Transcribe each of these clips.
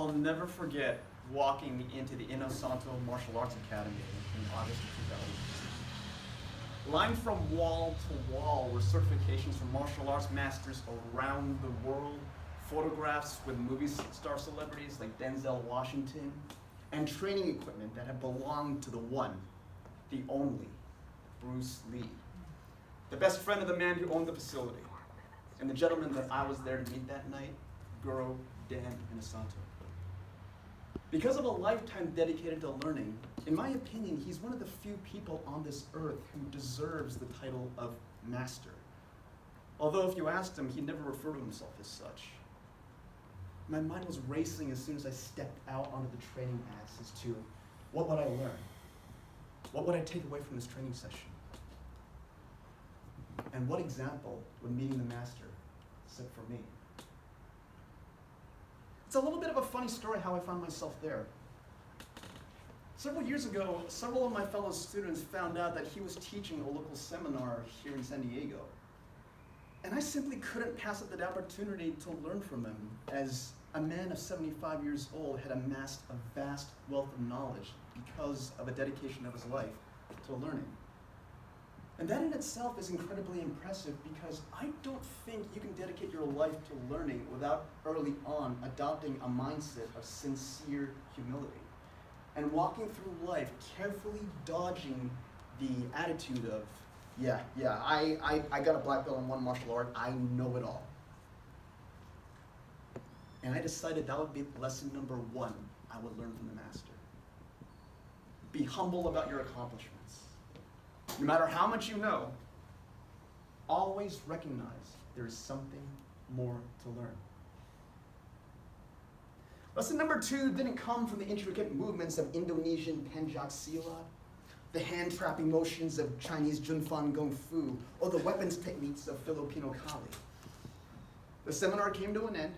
I'll never forget walking into the Inosanto Martial Arts Academy in August of 2000. Lined from wall to wall were certifications from martial arts masters around the world, photographs with movie star celebrities like Denzel Washington, and training equipment that had belonged to the one, the only, Bruce Lee, the best friend of the man who owned the facility, and the gentleman that I was there to meet that night, Guro Dan Inosanto. Because of a lifetime dedicated to learning, in my opinion, he's one of the few people on this earth who deserves the title of master. Although if you asked him, he never referred to himself as such. My mind was racing as soon as I stepped out onto the training mats as to what would I learn? What would I take away from this training session? And what example would meeting the master set for me? It's a little bit of a funny story how I found myself there. Several years ago, several of my fellow students found out that he was teaching a local seminar here in San Diego. And I simply couldn't pass up that opportunity to learn from him, as a man of 75 years old had amassed a vast wealth of knowledge because of a dedication of his life to learning. And that in itself is incredibly impressive, because I don't think you can dedicate your life to learning without early on adopting a mindset of sincere humility and walking through life carefully dodging the attitude of, I got a black belt in one martial art, I know it all. And I decided that would be lesson number one I would learn from the master. Be humble about your accomplishments. No matter how much you know, always recognize there is something more to learn. Lesson number two didn't come from the intricate movements of Indonesian pencak silat, the hand-trapping motions of Chinese Junfan Gong Fu, or the weapons techniques of Filipino Kali. The seminar came to an end,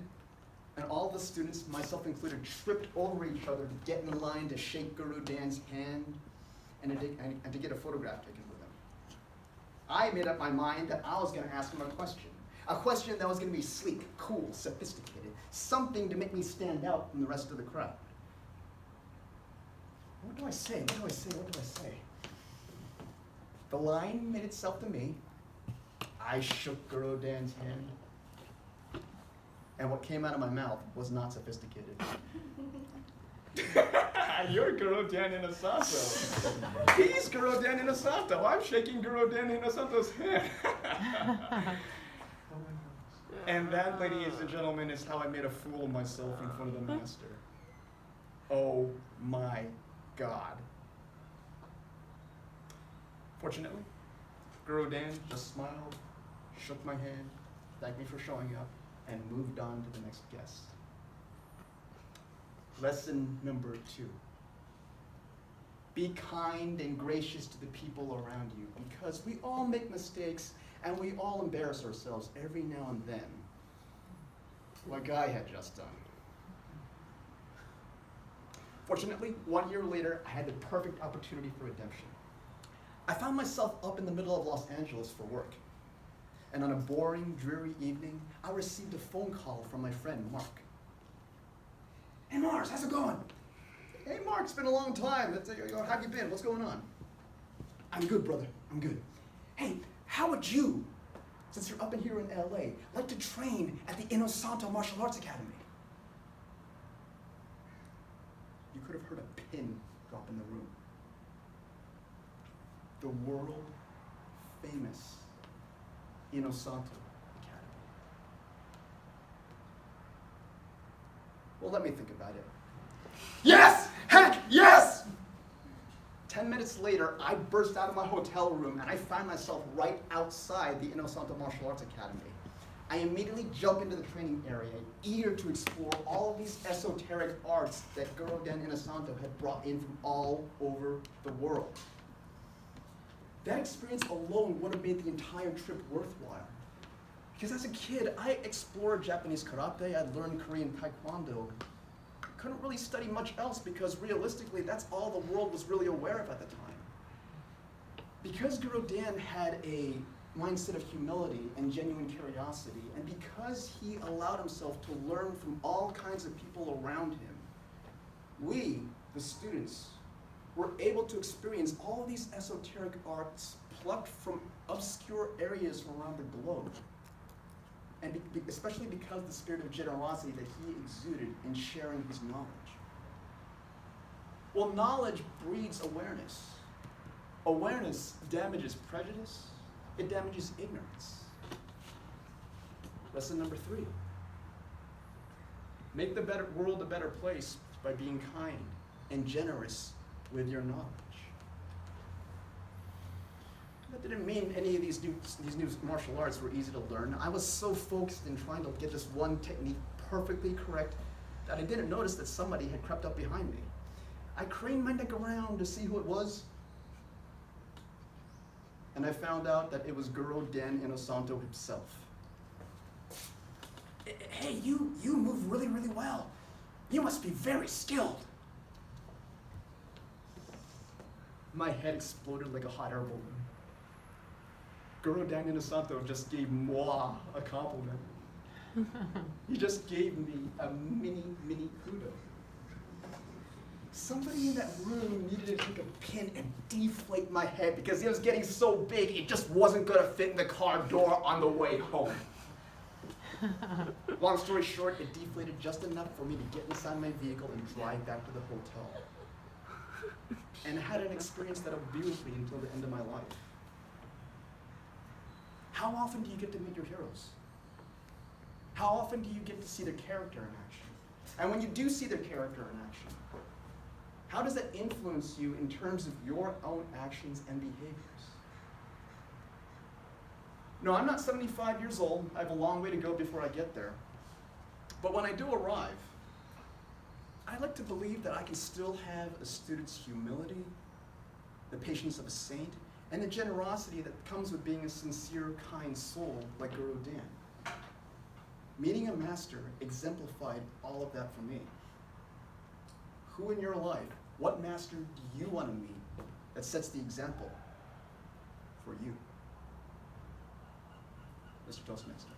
and all the students, myself included, tripped over each other to get in line to shake Guro Dan's hand and to get a photograph taken with him. I made up my mind that I was going to ask him a question that was going to be sleek, cool, sophisticated, something to make me stand out from the rest of the crowd. What do I say? What do I say? What do I say? The line made itself to me. I shook Guro Dan's hand, and what came out of my mouth was not sophisticated. You're Guro Dan Inosanto. He's Guro Dan Inosanto. I'm shaking Guro Dan Inosanto's hand. And that, ladies and gentlemen, is how I made a fool of myself in front of the master. Oh my God. Fortunately, Guro Dan just smiled, shook my hand, thanked me for showing up, and moved on to the next guest. Lesson number two. Be kind and gracious to the people around you, because we all make mistakes and we all embarrass ourselves every now and then, like I had just done. Fortunately, 1 year later, I had the perfect opportunity for redemption. I found myself up in the middle of Los Angeles for work. And on a boring, dreary evening, I received a phone call from my friend, Mark. Hey, Mars, how's it going? Hey, Mark, it's been a long time. How have you been? What's going on? I'm good, brother. I'm good. Hey, how would you, since you're up in here in LA, like to train at the Inosanto Martial Arts Academy? You could have heard a pin drop in the room. The world famous Inosanto Academy. Well, let me think about it. Yes! Heck, yes! 10 minutes later, I burst out of my hotel room and I find myself right outside the Inosanto Martial Arts Academy. I immediately jump into the training area, eager to explore all of these esoteric arts that Guro Dan Inosanto had brought in from all over the world. That experience alone would have made the entire trip worthwhile. Because as a kid, I explored Japanese karate, I'd learned Korean taekwondo. I couldn't really study much else because realistically, that's all the world was really aware of at the time. Because Guro Dan had a mindset of humility and genuine curiosity, and because he allowed himself to learn from all kinds of people around him, we, the students, were able to experience all these esoteric arts plucked from obscure areas around the globe. And especially because of the spirit of generosity that he exuded in sharing his knowledge. Well, knowledge breeds awareness. Awareness damages prejudice. It damages ignorance. Lesson number 3. Make the world a better place by being kind and generous with your knowledge. That didn't mean any of these new martial arts were easy to learn. I was so focused in trying to get this one technique perfectly correct that I didn't notice that somebody had crept up behind me. I craned my neck around to see who it was, and I found out that it was Guru Dan Inosanto himself. Hey, you move really, really well. You must be very skilled. My head exploded like a hot air balloon. Guru Dan Inosanto just gave moi a compliment. He just gave me a mini kudo. Somebody in that room needed to take a pin and deflate my head because it was getting so big it just wasn't going to fit in the car door on the way home. Long story short, it deflated just enough for me to get inside my vehicle and drive back to the hotel. And I had an experience that'll be with me until the end of my life. How often do you get to meet your heroes? How often do you get to see their character in action? And when you do see their character in action, how does that influence you in terms of your own actions and behaviors? No, I'm not 75 years old. I have a long way to go before I get there. But when I do arrive, I like to believe that I can still have a student's humility, the patience of a saint, and the generosity that comes with being a sincere, kind soul like Guru Dan. MeetingAMaster exemplified all of that for me. Who in your life, what master do you want to meet that sets the example for you? Mr. Toastmaster.